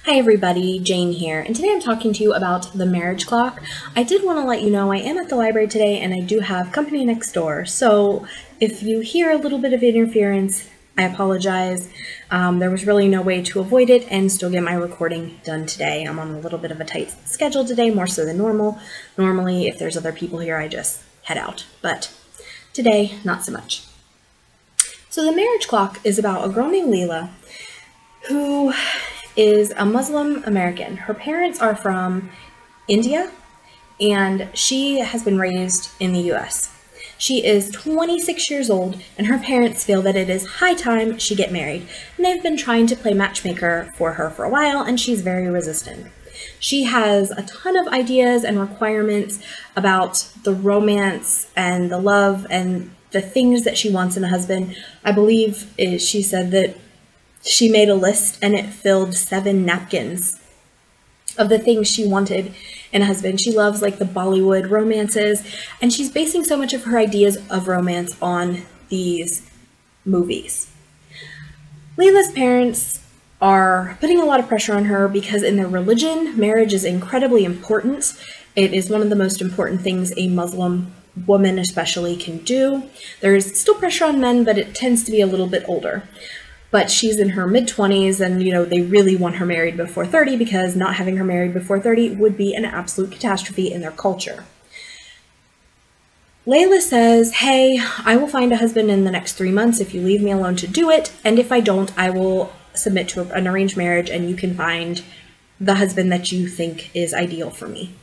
Hi everybody, Jane here, and today I'm talking to you about the marriage clock. I did want to let you know I am at the library today and I do have company next door, so if you hear a little bit of interference, I apologize. There was really no way to avoid it and still get my recording done today. I'm on a little bit of a tight schedule today, more so than normal. Normally, if there's other people here, I just head out, but today, not so much. So the marriage clock is about a girl named Leila who is a Muslim American. Her parents are from India, and she has been raised in the US. She is 26 years old, and her parents feel that it is high time she get married. And they've been trying to play matchmaker for her for a while, and she's very resistant. She has a ton of ideas and requirements about the romance and the love and the things that she wants in a husband. I believe she said that she made a list and it filled 7 napkins of the things she wanted in a husband. She loves like the Bollywood romances, and she's basing so much of her ideas of romance on these movies. Leila's parents are putting a lot of pressure on her because in their religion, marriage is incredibly important. It is one of the most important things a Muslim woman especially can do. There's still pressure on men, but it tends to be a little bit older. But she's in her mid-20s, and they really want her married before 30 because not having her married before 30 would be an absolute catastrophe in their culture. Leila says, hey, I will find a husband in the next 3 months if you leave me alone to do it, and if I don't, I will submit to an arranged marriage and you can find the husband that you think is ideal for me.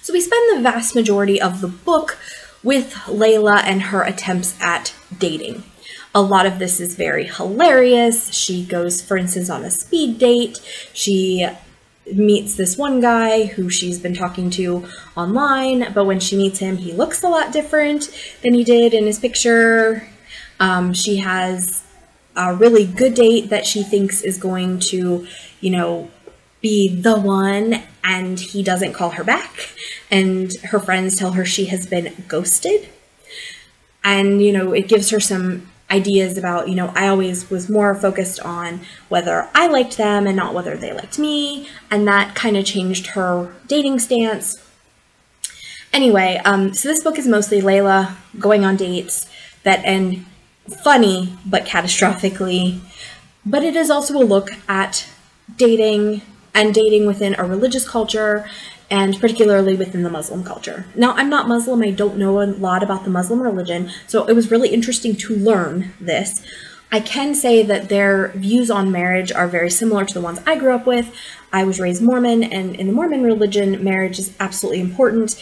So we spend the vast majority of the book with Leila and her attempts at dating. A lot of this is very hilarious. She goes, for instance, on a speed date. She meets this one guy who she's been talking to online, but when she meets him, he looks a lot different than he did in his picture. She has a really good date that she thinks is going to, be the one, and he doesn't call her back. And her friends tell her she has been ghosted. And, it gives her some ideas about, I always was more focused on whether I liked them and not whether they liked me, and that kind of changed her dating stance. Anyway, so this book is mostly Leila going on dates that end funny but catastrophically, but it is also a look at dating and dating within a religious culture, and particularly within the Muslim culture. Now, I'm not Muslim, I don't know a lot about the Muslim religion, so it was really interesting to learn this. I can say that their views on marriage are very similar to the ones I grew up with. I was raised Mormon, and in the Mormon religion, marriage is absolutely important.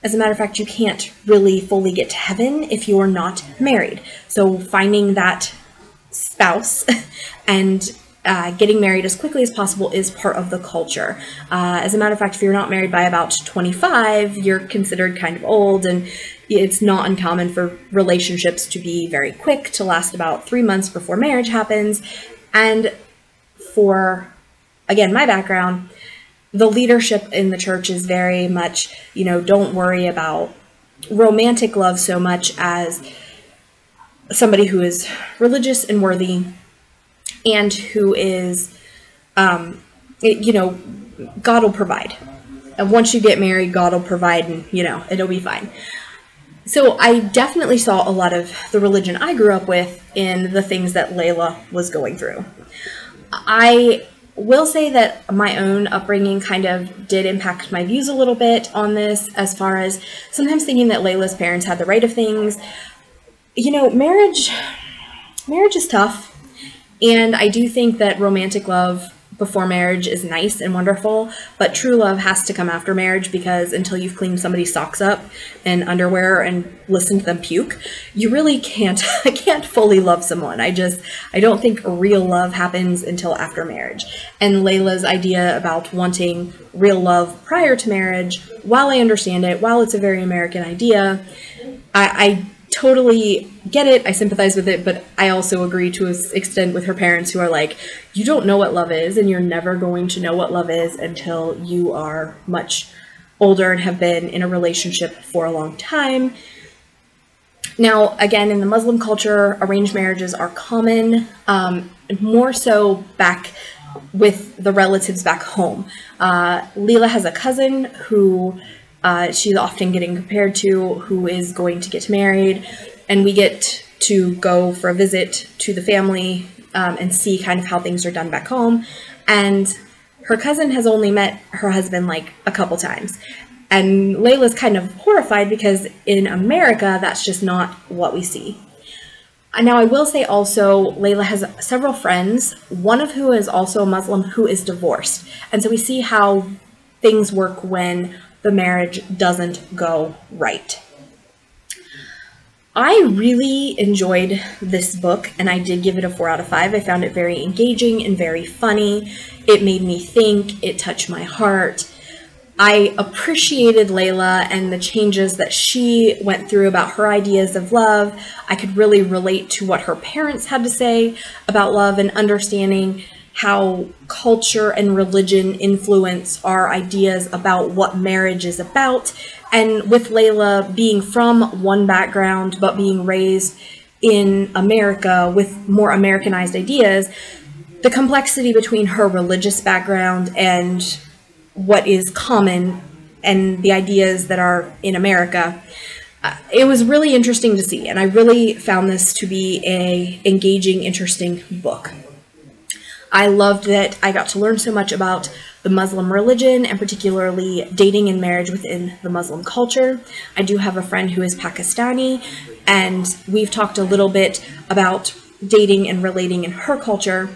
As a matter of fact, you can't really fully get to heaven if you are not married. So finding that spouse and getting married as quickly as possible is part of the culture. As a matter of fact, if you're not married by about 25, you're considered kind of old, and it's not uncommon for relationships to be very quick, to last about 3 months before marriage happens. And for, again, my background, the leadership in the church is very much, don't worry about romantic love so much as somebody who is religious and worthy, and who is, God will provide. And once you get married, God will provide, and, it'll be fine. So I definitely saw a lot of the religion I grew up with in the things that Leila was going through. I will say that my own upbringing kind of did impact my views a little bit on this, as far as sometimes thinking that Leila's parents had the right of things. Marriage is tough. And I do think that romantic love before marriage is nice and wonderful, but true love has to come after marriage, because until you've cleaned somebody's socks up and underwear and listened to them puke, you really can't fully love someone. I don't think real love happens until after marriage. And Leila's idea about wanting real love prior to marriage, while I understand it, while it's a very American idea, I totally get it, I sympathize with it, but I also agree to an extent with her parents, who are like, you don't know what love is, and you're never going to know what love is until you are much older and have been in a relationship for a long time. Now, again, in the Muslim culture, arranged marriages are common, more so back with the relatives back home. Leela has a cousin who she's often getting compared to, who is going to get married, and we get to go for a visit to the family and see kind of how things are done back home. And her cousin has only met her husband like a couple times. And Layla's kind of horrified because in America, that's just not what we see. Now, I will say also, Layla has several friends, one of who is also a Muslim, who is divorced. And so we see how things work when the marriage doesn't go right. I really enjoyed this book, and I did give it a 4 out of 5. I found it very engaging and very funny. It made me think. It touched my heart. I appreciated Layla and the changes that she went through about her ideas of love. I could really relate to what her parents had to say about love and understanding how culture and religion influence our ideas about what marriage is about. And with Layla being from one background, but being raised in America with more Americanized ideas, the complexity between her religious background and what is common and the ideas that are in America, it was really interesting to see. And I really found this to be a engaging, interesting book. I loved that I got to learn so much about the Muslim religion and particularly dating and marriage within the Muslim culture. I do have a friend who is Pakistani, and we've talked a little bit about dating and relating in her culture.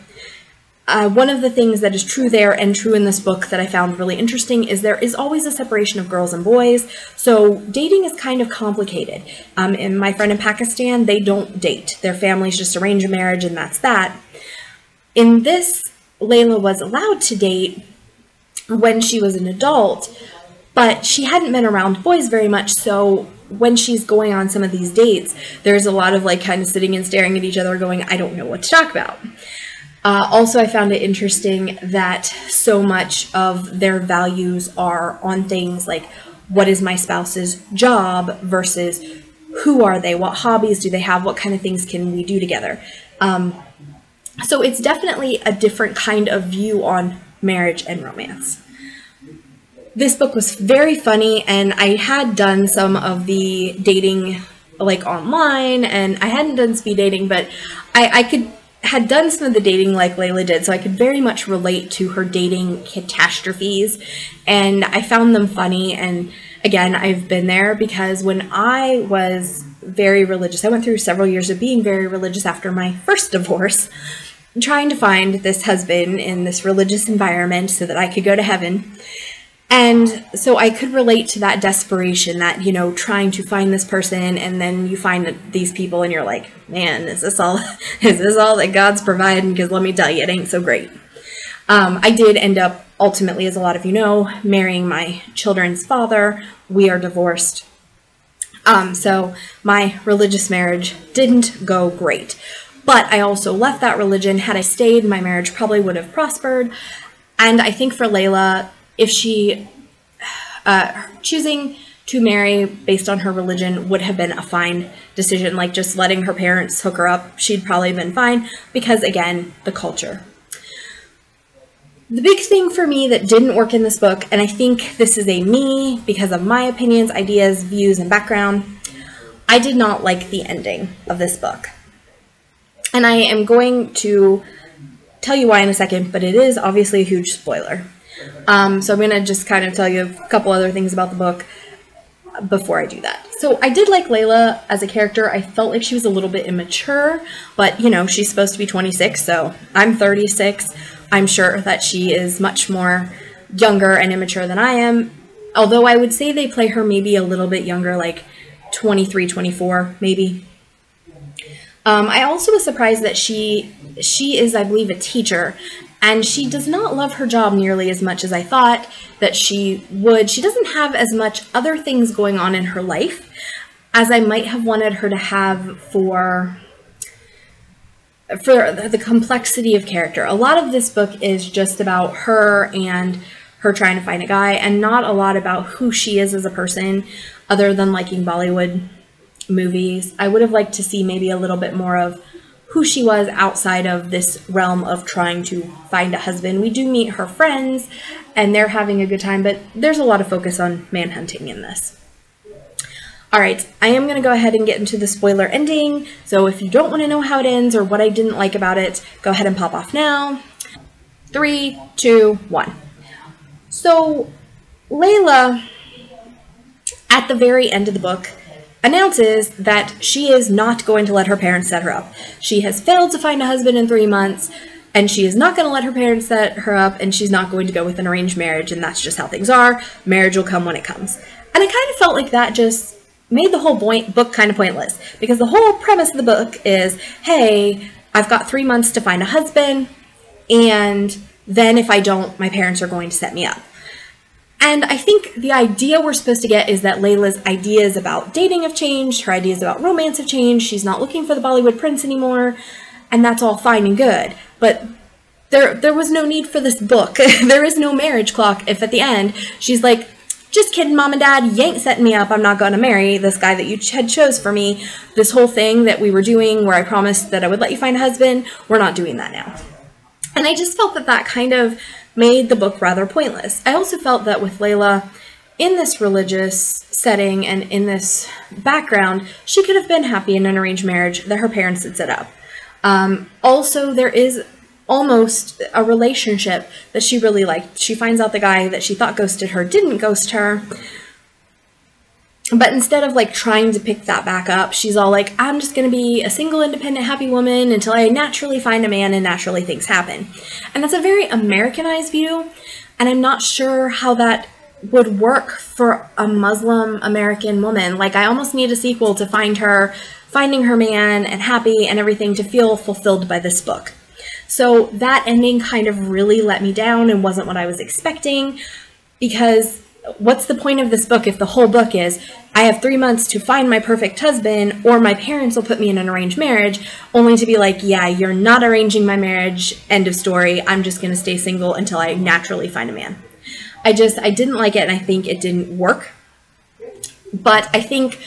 One of the things that is true there and true in this book that I found really interesting is there is always a separation of girls and boys. So dating is kind of complicated. And my friend in Pakistan, they don't date. Their families just arrange a marriage and that's that. In this, Layla was allowed to date when she was an adult, but she hadn't been around boys very much. So when she's going on some of these dates, there's a lot of like kind of sitting and staring at each other going, I don't know what to talk about. Also, I found it interesting that so much of their values are on things like, what is my spouse's job versus who are they? What hobbies do they have? What kind of things can we do together? So it's definitely a different kind of view on marriage and romance. This book was very funny, and I had done some of the dating like online, and I hadn't done speed dating, but I had done some of the dating like Layla did, so I could very much relate to her dating catastrophes, and I found them funny. And again, I've been there because when I was very religious, I went through several years of being very religious after my first divorce, trying to find this husband in this religious environment so that I could go to heaven. And so I could relate to that desperation, that, you know, trying to find this person, and then you find these people and you're like, man, is this all that God's providing? Because let me tell you, it ain't so great. I did end up ultimately, as a lot of you know, marrying my children's father. We are divorced. So my religious marriage didn't go great. But I also left that religion. Had I stayed, my marriage probably would have prospered. And I think for Layla, if she choosing to marry based on her religion would have been a fine decision, like just letting her parents hook her up, she'd probably been fine because, again, the culture. The big thing for me that didn't work in this book, and I think this is a me because of my opinions, ideas, views, and background, I did not like the ending of this book. And I am going to tell you why in a second, but it is obviously a huge spoiler. So I'm going to just kind of tell you a couple other things about the book before I do that. So I did like Layla as a character. I felt like she was a little bit immature, but you know, she's supposed to be 26, so I'm 36. I'm sure that she is much more younger and immature than I am. Although I would say they play her maybe a little bit younger, like 23, 24, maybe. I also was surprised that she is, I believe, a teacher, and she does not love her job nearly as much as I thought that she would. She doesn't have as much other things going on in her life as I might have wanted her to have for the complexity of character. A lot of this book is just about her and her trying to find a guy, and not a lot about who she is as a person other than liking Bollywood movies. I would have liked to see maybe a little bit more of who she was outside of this realm of trying to find a husband. We do meet her friends, and they're having a good time, but there's a lot of focus on manhunting in this. All right, I am going to go ahead and get into the spoiler ending, so if you don't want to know how it ends or what I didn't like about it, go ahead and pop off now. 3, 2, 1. So, Layla, at the very end of the book, announces that she is not going to let her parents set her up. She has failed to find a husband in 3 months, and she is not going to let her parents set her up, and she's not going to go with an arranged marriage, and that's just how things are. Marriage will come when it comes. And I kind of felt like that just made the whole book kind of pointless, because the whole premise of the book is, hey, I've got 3 months to find a husband, and then if I don't, my parents are going to set me up. And I think the idea we're supposed to get is that Layla's ideas about dating have changed, her ideas about romance have changed, she's not looking for the Bollywood prince anymore, and that's all fine and good. But there was no need for this book. There is no marriage clock if at the end she's like, just kidding, Mom and Dad, you ain't setting me up, I'm not going to marry this guy that you had chose for me. This whole thing that we were doing where I promised that I would let you find a husband, we're not doing that now. And I just felt that that kind of made the book rather pointless. I also felt that with Layla, in this religious setting and in this background, she could have been happy in an arranged marriage that her parents had set up. Also, there is almost a relationship that she really liked. She finds out the guy that she thought ghosted her didn't ghost her. But instead of like trying to pick that back up, she's all like, I'm just going to be a single, independent, happy woman until I naturally find a man and naturally things happen. And that's a very Americanized view. And I'm not sure how that would work for a Muslim American woman. Like, I almost need a sequel to finding her man and happy and everything to feel fulfilled by this book. So that ending kind of really let me down and wasn't what I was expecting, because what's the point of this book if the whole book is, I have 3 months to find my perfect husband or my parents will put me in an arranged marriage, only to be like, yeah, you're not arranging my marriage, end of story, I'm just going to stay single until I naturally find a man. I didn't like it, and I think it didn't work. But I think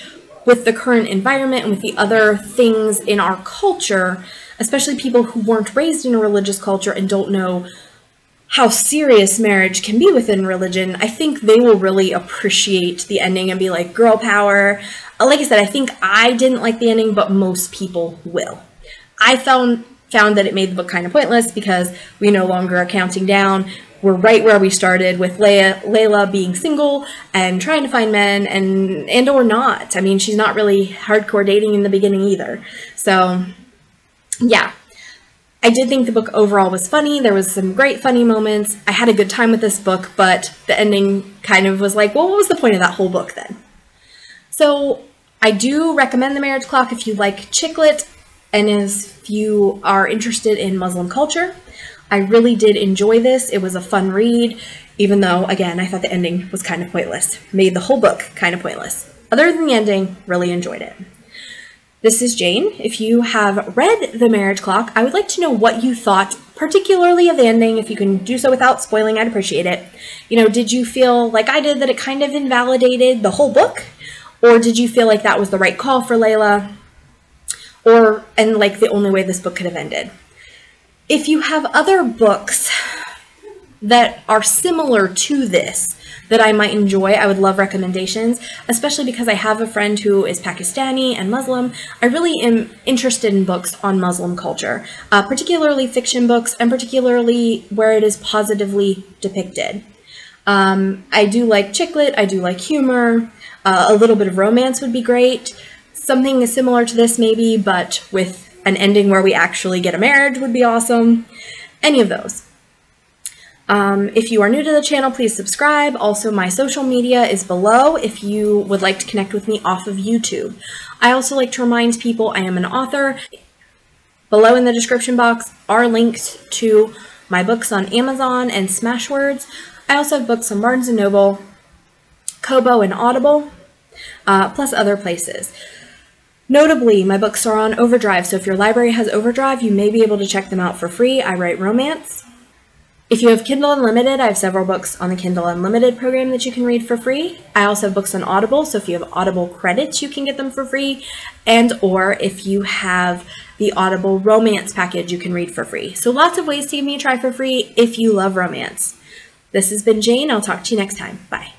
with the current environment and with the other things in our culture, especially people who weren't raised in a religious culture and don't know how serious marriage can be within religion, I think they will really appreciate the ending and be like, girl power. Like I said, I think I didn't like the ending, but most people will. I found that it made the book kind of pointless because we no longer are counting down. We're right where we started with Layla being single and trying to find men and or not. I mean, she's not really hardcore dating in the beginning either. So, yeah. I did think the book overall was funny. There was some great funny moments. I had a good time with this book, but the ending kind of was like, well, what was the point of that whole book then? So I do recommend The Marriage Clock if you like chick lit and if you are interested in Muslim culture. I really did enjoy this. It was a fun read, even though, again, I thought the ending was kind of pointless. Made the whole book kind of pointless. Other than the ending, really enjoyed it. This is Jane. If you have read The Marriage Clock, I would like to know what you thought, particularly of the ending. If you can do so without spoiling, I'd appreciate it. You know, did you feel like I did that it kind of invalidated the whole book? Or did you feel like that was the right call for Layla? And like the only way this book could have ended? If you have other books that are similar to this that I might enjoy, I would love recommendations, especially because I have a friend who is Pakistani and Muslim. I really am interested in books on Muslim culture, particularly fiction books, and particularly where it is positively depicted. I do like chick lit, I do like humor, a little bit of romance would be great. Something similar to this maybe, but with an ending where we actually get a marriage would be awesome. Any of those. If you are new to the channel, please subscribe. Also, my social media is below if you would like to connect with me off of YouTube. I also like to remind people I am an author. Below in the description box are links to my books on Amazon and Smashwords. I also have books on Barnes & Noble, Kobo, and Audible, plus other places. Notably, my books are on Overdrive, so if your library has Overdrive, you may be able to check them out for free. I write romance. If you have Kindle Unlimited, I have several books on the Kindle Unlimited program that you can read for free. I also have books on Audible, so if you have Audible credits, you can get them for free. And or if you have the Audible romance package, you can read for free. So lots of ways to give me a try for free if you love romance. This has been Jane. I'll talk to you next time. Bye.